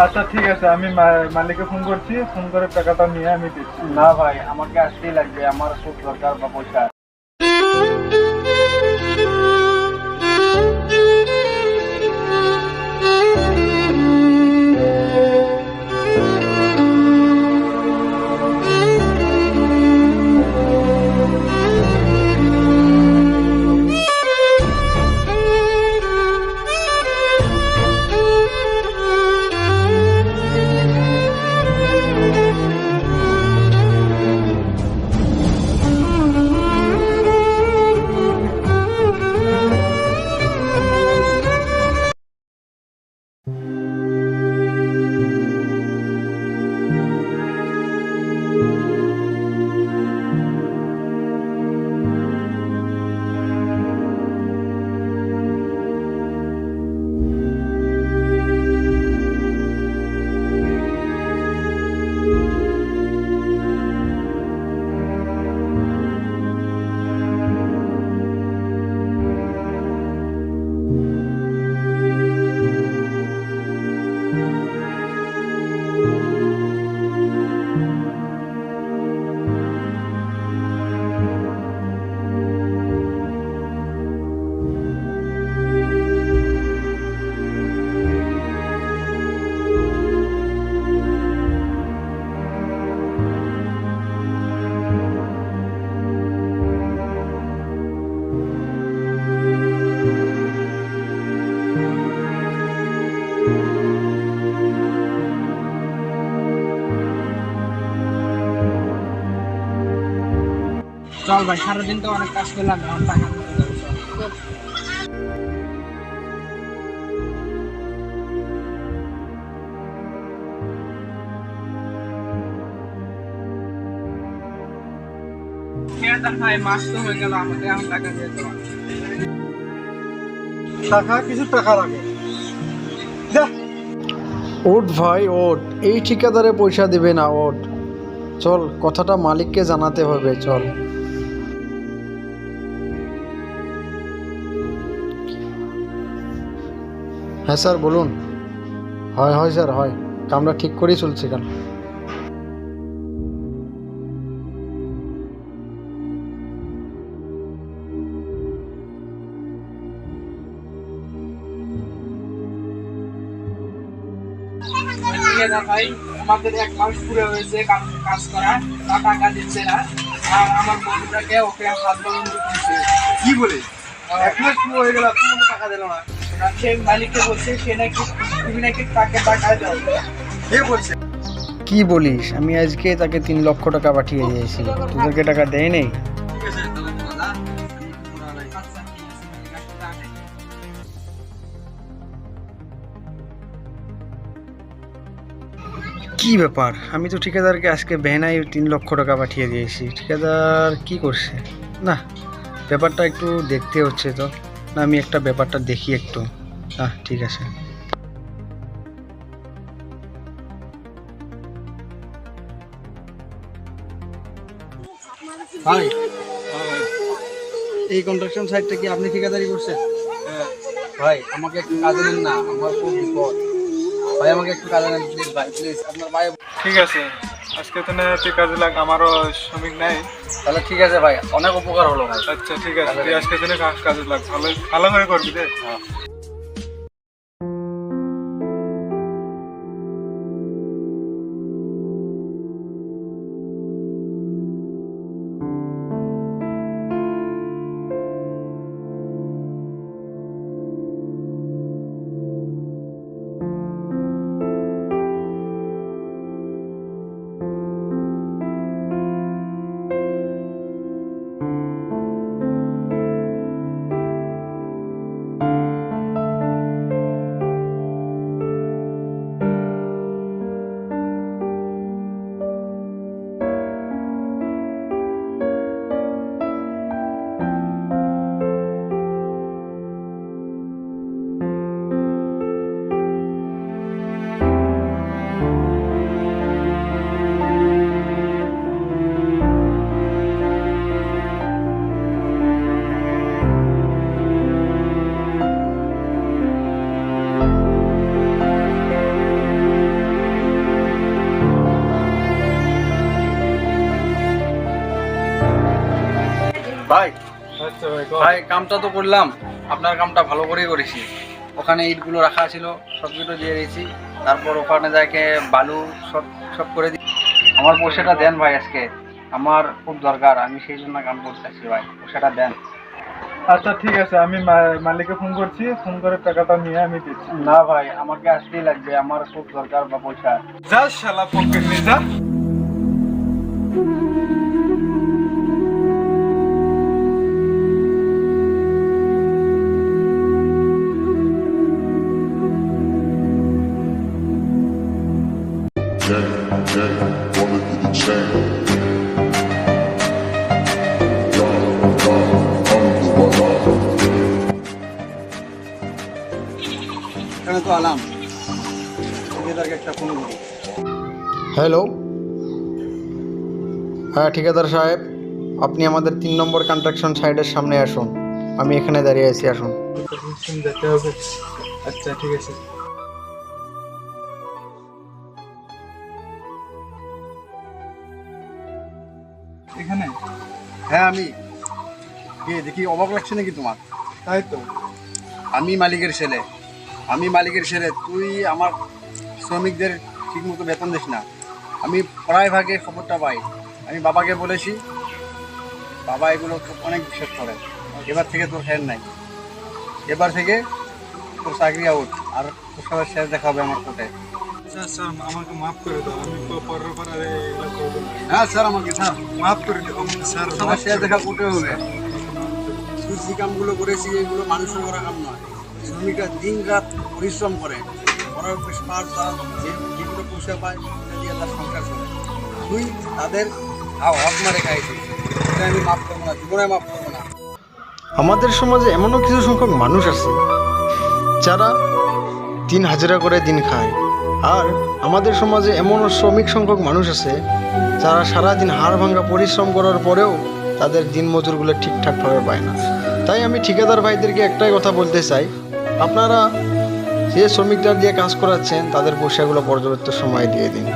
আচ্ছা ঠিক আছে, আমি মালিককে ফোন করছি, ফোন করে টাকাটা নিয়ে আমি দিচ্ছি। না ভাই, আমাকে আসতেই লাগবে, আমার খুব দরকার বা পয়সা। চল ভাই, সারাদিন তো অনেক কাজ করলাম, এখন টাকা নিতে যাবো, চল। ঠিকাদার ভাই, মাস তো হয়ে গেল, আমাকে এখন টাকা দিয়ে দাও। টাকা, কিছু টাকা লাগে। যা। ওঠ ভাই ওঠ, এই ঠিকাদারে পয়সা দিবে না, ওঠ। চল, কথাটা মালিককে জানাতে হবে, চল। হ্যাঁ স্যার বলুন। হয় হয় স্যার হয়, কামটা ঠিক করেই চলছে কেন। ঠিকাদার ভাই, আমাদের 1 মাস পুরো হয়েছে কাজ করা, তা টাকা দিচ্ছে না। আর আমার বন্ধুটাকে ওকে হাত বন্ধ দিচ্ছে। কি বলে? 1 মাস পুরো হয়ে গেল, তুমি টাকা দিল না? সে মালিককে বলছে, সে নাকি, তুমি নাকি তাকে টাকা দাও। কে বলছে? কি বলিস, আমি আজকে তাকে 3 লক্ষ টাকা পাঠিয়ে দিয়েছি, তোদেরকে টাকা দেয় নেই? ঠিক আছে, তাহলে দাদা, আচ্ছা, ঠিক আছে, টাকা নেই। কি ব্যাপার, আমি তো ঠিকাদারকে আজকে বেহনায় 3 লক্ষ টাকা পাঠিয়ে দিয়েছি, ঠিকাদার কি করছে? না, ব্যাপারটা একটু দেখতে হচ্ছে তো। না, আমি একটা ব্যাপারটা দেখি একটু। ঠিক আছে। ভাই, এই কনস্ট্রাকশন সাইটটা কি আপনি ঠিকাদারি করছেন? ভাই, আমাকে একটু কাজে নেন না, আমার খুব বিপদ। ভাই, আমাকে একটু কাজে নেন প্লিজ ভাই, প্লিজ। আপনার ভাই। ঠিক আছে, আজকে তো না তুই কাজে লাগ, আমারও শ্রমিক নাই। তাহলে ঠিক আছে ভাই, অনেক উপকার হলো ভাই। আচ্ছা ঠিক আছে, তুই আজকে দিনে কাজে লাগ, ভালো ভালো করে করবি রে। হ্যাঁ। ভাই আচ্ছা ভাই কও। ভাই কামটা তো করলাম, আপনার কামটা ভালো করেই করেছি। ওখানে ইটগুলো রাখা ছিল, সবগুলো দিয়ে দিয়েছি। তারপর ওখানে যাকে বালু সব সব করে দিই। আমার পয়সাটা দেন ভাই আজকে, আমার খুব দরকার, আমি সেই জন্য কাম করতেছি ভাই, পয়সাটা দেন। আচ্ছা ঠিক আছে, আমি মালিককে ফোন করছি, ফোন করে টাকাটা নিয়ে আমি দিচ্ছি। না ভাই, আমাকে আসতেই লাগবে, আমার খুব দরকার বা পয়সা। যা শালা পকেট নিয়ে যা। এখানে তো আলাম, ঠিকাদারকে একটা ফোন করি। হ্যালো, হ্যাঁ ঠিকাদার সাহেব, আপনি আমাদের 3 নম্বর কনস্ট্রাকশন সাইটের সামনে আসুন। আমি এখানে দাঁড়িয়ে আছি, আসুন। যেতে হবে। আচ্ছা ঠিক আছে। এখানে হ্যাঁ আমি, কে দেখি অবাক লাগছে নাকি তোমার? তাই তো। আমি মালিকের ছেলে, আমি মালিকের ছেলে, তুই আমার শ্রমিকদের ঠিক মতো বেতন দিস না। আমি প্রায় ভাগে খবরটা পাই, আমি বাবাকে বলেছি, বাবা এগুলো খুব অনেক বিশ্বাস করে। এবার থেকে তোর শেয়ার নাই, এবার থেকে তোর চাকরি আউট, আর তোর সবার শেয়ার দেখা হবে আমার কোর্টে। স্যার স্যার আমাকে মাফ করে দাও, আমি পরের বার আর এগুলো করবো না। হ্যাঁ স্যার, আমাকে স্যার মাফ করে দাও স্যার। সবার শেয়ার দেখা কোর্টে হবে। তুই যে কামগুলো করেছি এগুলো মানুষের করা কাম নয়। শ্রমিকরা দিন রাত পরিশ্রম করে, করার পর তারা যেগুলো পয়সা পায় সেটা দিয়ে তার সংসার চলে। তুই তাদের হক মারে খাইছিস, এটা আমি মাফ করবো না, জীবনে মাফ করবো না। আমাদের সমাজে এমনও কিছু সংখ্যক মানুষ আছে যারা দিন হাজিরা করে দিন খায়, আর আমাদের সমাজে এমনও শ্রমিক সংখ্যক মানুষ আছে যারা সারাদিন হাড় ভাঙা পরিশ্রম করার পরেও তাদের দিন মজুরগুলো ঠিকঠাকভাবে পায় না। তাই আমি ঠিকাদার ভাইদেরকে একটাই কথা বলতে চাই, আপনারা যে শ্রমিকরা দিয়ে কাজ করাচ্ছেন তাদের পয়সাগুলো পর্যাপ্ত সময় দিয়ে দিন।